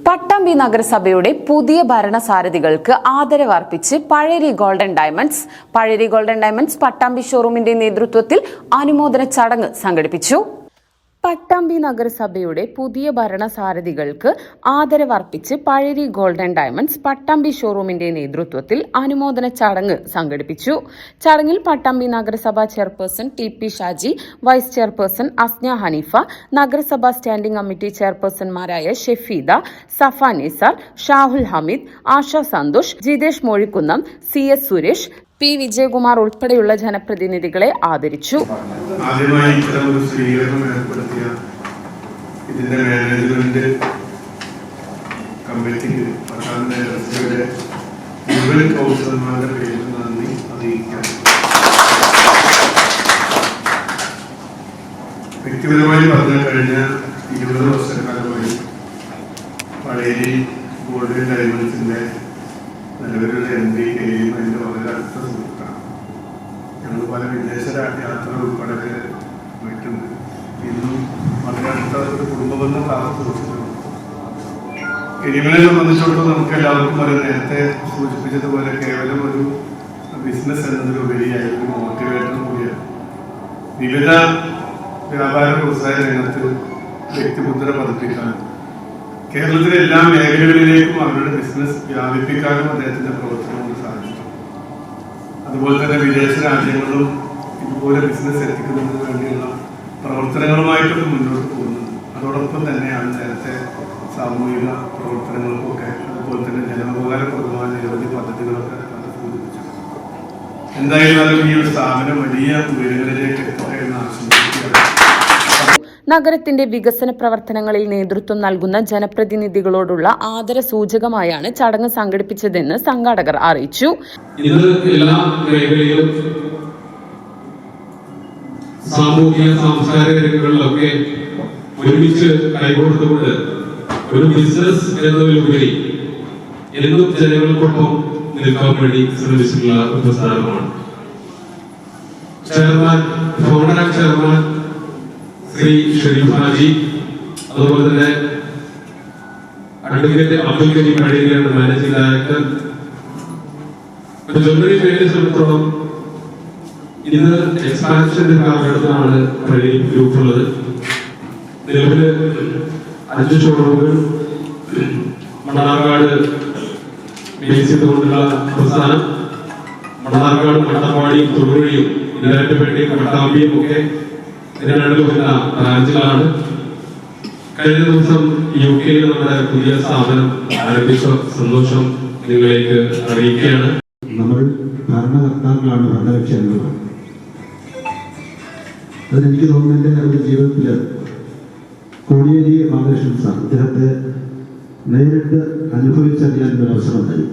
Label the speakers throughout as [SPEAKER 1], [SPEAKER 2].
[SPEAKER 1] പട്ടാമ്പി നഗരസഭയുടെ പുതിയ ഭരണസാരഥികൾക്ക് ആദരവർപ്പിച്ച് പഴേരി ഗോൾഡൻ ഡയമണ്ട്സ് പട്ടാമ്പി ഷോറൂമിന്റെ നേതൃത്വത്തിൽ അനുമോദന ചടങ്ങ് സംഘടിപ്പിച്ചു. പട്ടാമ്പി നഗരസഭയുടെ പുതിയ ഭരണസാരഥികൾക്ക് ആദരവർപ്പിച്ച് പഴേരി ഗോൾഡൻ ഡയമണ്ട്സ് പട്ടാമ്പി ഷോറൂമിന്റെ നേതൃത്വത്തിൽ അനുമോദന ചടങ്ങ് സംഘടിപ്പിച്ചു. ചടങ്ങിൽ പട്ടാമ്പി നഗരസഭാ chairperson TP. Shaji, vice chairperson Asna Haneefa, നഗരസഭാ സ്റ്റാൻഡിംഗ് കമ്മിറ്റി ചെയർപേഴ്സൺമാരായ ഷെഫീദ, സഫ നിസാർ, ഷാഹുൽ ഹമീദ്, ആശ സന്തോഷ്, ജിതേഷ് മോഴിക്കുന്നം, CS സുരേഷ്, പി. വിജയകുമാർ ഉൾപ്പെടെയുള്ള ജനപ്രതിനിധികളെ ആദരിച്ചു.
[SPEAKER 2] ആദ്യമായി ഇത്തരം ഒരു സ്വീകരണം ഏർപ്പെടുത്തിയ ഇതിന്റെ മാനേജ്മെന്റ് കമ്മിറ്റിക്ക് പട്ടാമ്പി നഗരസഭയുടെ മുഴുവൻ കൗൺസിലർമാരുടെ പേരിൽ നന്ദി അറിയിക്കാം. വ്യക്തിപരമായി പറഞ്ഞാൽ കഴിഞ്ഞ 20 വർഷക്കാലമായി പഴേരി ഗോൾഡൻ ഡയമണ്ട്സിന്റെ നിലവിലുള്ള MD അതിന്റെ വളരെ അടുത്ത സുഹൃത്താണ്. ഞങ്ങൾ പല വിദേശ യാത്ര ഉൾപ്പെടെ പോയിട്ടുണ്ട്. ഇന്നും വളരെ അടുത്ത ഒരു കുടുംബബന്ധം കാലത്ത് സൂക്ഷിച്ചിട്ടുണ്ട്. കരിമനെ സംബന്ധിച്ചിടത്തോളം നമുക്ക് എല്ലാവർക്കും വളരെ നേരത്തെ സൂചിപ്പിച്ചതുപോലെ കേവലം ഒരു ബിസിനസ് എന്നതിലുപരിയായി ഒരു മോട്ടിവേറ്റർ കൂടിയാണ്. വിവിധ വ്യാപാര വ്യവസായ രംഗത്ത് വ്യക്തിമുദ്ര പതിപ്പിക്കാൻ കേരളത്തിലെ എല്ലാ മേഖലകളിലേക്കും അവരുടെ ബിസിനസ് വ്യാപിപ്പിക്കാനും അദ്ദേഹത്തിന്റെ പ്രവർത്തനം കൊണ്ട് സാധിച്ചു. അതുപോലെ തന്നെ വിദേശ രാജ്യങ്ങളിലും ഇതുപോലെ ബിസിനസ് എത്തിക്കുന്നതിന് വേണ്ടിയുള്ള പ്രവർത്തനങ്ങളുമായിട്ടൊക്കെ മുന്നോട്ട് പോകുന്നത്. അതോടൊപ്പം തന്നെയാണ് നേരത്തെ സാമൂഹിക പ്രവർത്തനങ്ങൾക്കൊക്കെ അതുപോലെ തന്നെ ജനോപകാരപ്രദമായ നിരവധി പദ്ധതികളൊക്കെ അത് സൂചിപ്പിച്ചത്. എന്തായാലും ഈ ഒരു സ്ഥാപനം വലിയ ഉയരങ്ങളിലേക്ക് എത്തട്ടെ എന്ന് ആശംസിക്കുകയാണ്.
[SPEAKER 1] നഗരത്തിന്റെ വികസന പ്രവർത്തനങ്ങളിൽ നേതൃത്വം നൽകുന്ന ജനപ്രതിനിധികളോടുള്ള ആദരസൂചകമായാണ് ചടങ്ങ് സംഘടിപ്പിച്ചതെന്ന് സംഘാടകർ അറിയിച്ചു.
[SPEAKER 3] ഇത് എല്ലാ മേഖലയിലും സാമൂഹിക സാംസ്കാരിക രംഗങ്ങളിലൊക്കെ ഒരുമിച്ച് കൈകോർത്തുകൊണ്ട് ഒരു ബിസിനസ് എന്നതിലുപരി എന്നും ജനങ്ങൾക്കൊപ്പം നിൽക്കാൻ വേണ്ടി ശ്രമിച്ചിട്ടുള്ള ഒരു പ്രസ്ഥാനമാണ്. ചെയർമാൻ ശ്രീ ഷെരീഫ് ഹാജി, അതുപോലെ തന്നെ അഡ്വക്കേറ്റ് അബ്ദുൽ കരീം പഴേരിയാണ് മാനേജിംഗ് ഡയറക്ടർ. ജ്വല്ലറി മേഖലയെ സംബന്ധിച്ചിടത്തോളം ഇന്ന് എക്സ്പാൻഷന്റെ കാലഘട്ടത്തിലാണ് പഴേരി ഗ്രൂപ്പ് ഉള്ളത്. നിലവില് 5 ഷോറൂമുകൾ മണ്ണാർക്കാട് ബേസ് ചെയ്തുകൊണ്ടുള്ള പ്രസ്ഥാനം മണ്ണാർക്കാട്, മട്ടപ്പാടി, തൊടുപുഴയും ഇന്നലപ്പേട്ടയും പട്ടാമ്പിയും ഒക്കെ വരുന്ന ബ്രാഞ്ചുകളാണ്. കഴിഞ്ഞ ദിവസം UK നമ്മുടെ പുതിയ സ്ഥാപനം ആരംഭിച്ച സന്തോഷം നിങ്ങളിലേക്ക് അറിയിക്കുകയാണ്.
[SPEAKER 4] നമ്മൾ ഭരണകർത്താക്കളാണ്, ഭരണകക്ഷികളാണ്. അതെനിക്ക് തോന്നുന്നു എൻ്റെ ഒരു ജീവിതത്തിൽ കോടിയേരി ബാലകൃഷ്ണൻ സാർ ഇദ്ദേഹത്തെ നേരിട്ട് അനുഭവിച്ചറിയാൻ ഒരു അവസരമുണ്ടായി.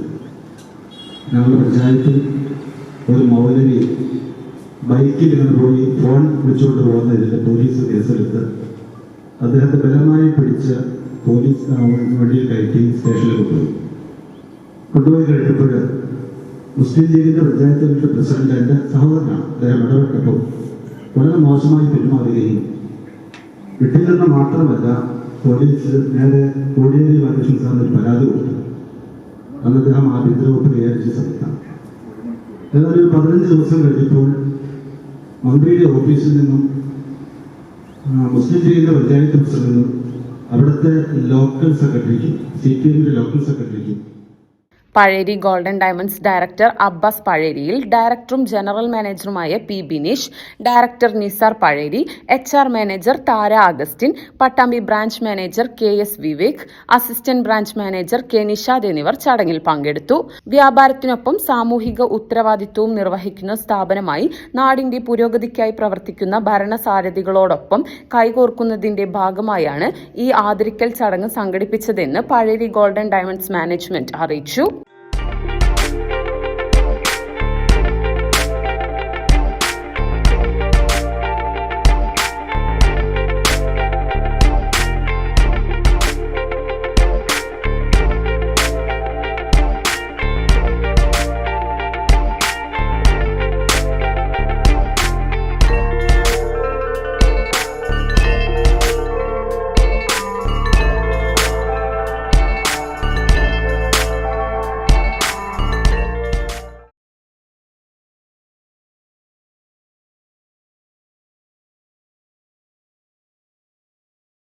[SPEAKER 4] ഞങ്ങളുടെ പഞ്ചായത്തിൽ ഒരു മൗലവി ബൈക്കിൽ ഇങ്ങനെ പോയി ഫോൺ വിളിച്ചുകൊണ്ട് പോകുന്ന ഇതിൻ്റെ പോലീസ് കേസെടുത്ത് അദ്ദേഹത്തെ ബലമായി പിടിച്ച് പോലീസ് വണ്ടിയിൽ കയറ്റി സ്റ്റേഷനിൽ കൊണ്ടുപോയി കഴിഞ്ഞപ്പോൾ മുസ്ലിം ലീഗിൻ്റെ പഞ്ചായത്ത് പ്രസിഡന്റ് എൻ്റെ സഹോദരനാണ്. അദ്ദേഹം ഇടപെട്ടപ്പോൾ വളരെ മോശമായി പെരുമാറുകയും വിട്ടില്ലെന്ന് മാത്രമല്ല പോലീസ് നേരെ കോടിയേരി ബാലകൃഷ്ണൻ സാറിന് ഒരു പരാതി കൊടുത്തു. അന്ന് അദ്ദേഹം ആഭ്യന്തര വകുപ്പ് കൈകാര്യ സമയത്താണ്. ഏതായാലും ഒരു 15 ദിവസം കഴിഞ്ഞപ്പോൾ മന്ത്രിയുടെ ഓഫീസിൽ നിന്നും മുസ്ലിം ലീഗിന്റെ പഞ്ചായത്ത് പ്രസിഡന്റിനും അവിടുത്തെ ലോക്കൽ സെക്രട്ടറിക്കും CPMന്റെ ലോക്കൽ സെക്രട്ടറിക്കും
[SPEAKER 1] Pazhery golden diamonds director Abbas പഴേരിയിൽ, ഡയറക്ടറും ജനറൽ മാനേജറുമായ P. Binish, director Nisar Pazhery, HR manager Tara Augustine, Pattambi branch manager KS Vivek, assistant branch manager K. Nishad എന്നിവർ ചടങ്ങിൽ പങ്കെടുത്തു. വ്യാപാരത്തിനൊപ്പം സാമൂഹിക ഉത്തരവാദിത്വവും നിർവഹിക്കുന്ന സ്ഥാപനമായി നാടിന്റെ പുരോഗതിക്കായി പ്രവർത്തിക്കുന്ന ഭരണസാരഥികളോടൊപ്പം കൈകോർക്കുന്നതിന്റെ ഭാഗമായാണ് ഈ ആദരിക്കൽ ചടങ്ങ് സംഘടിപ്പിച്ചതെന്ന് പഴേരി ഗോൾഡൻ ഡയമണ്ട്സ് മാനേജ്മെന്റ് അറിയിച്ചു.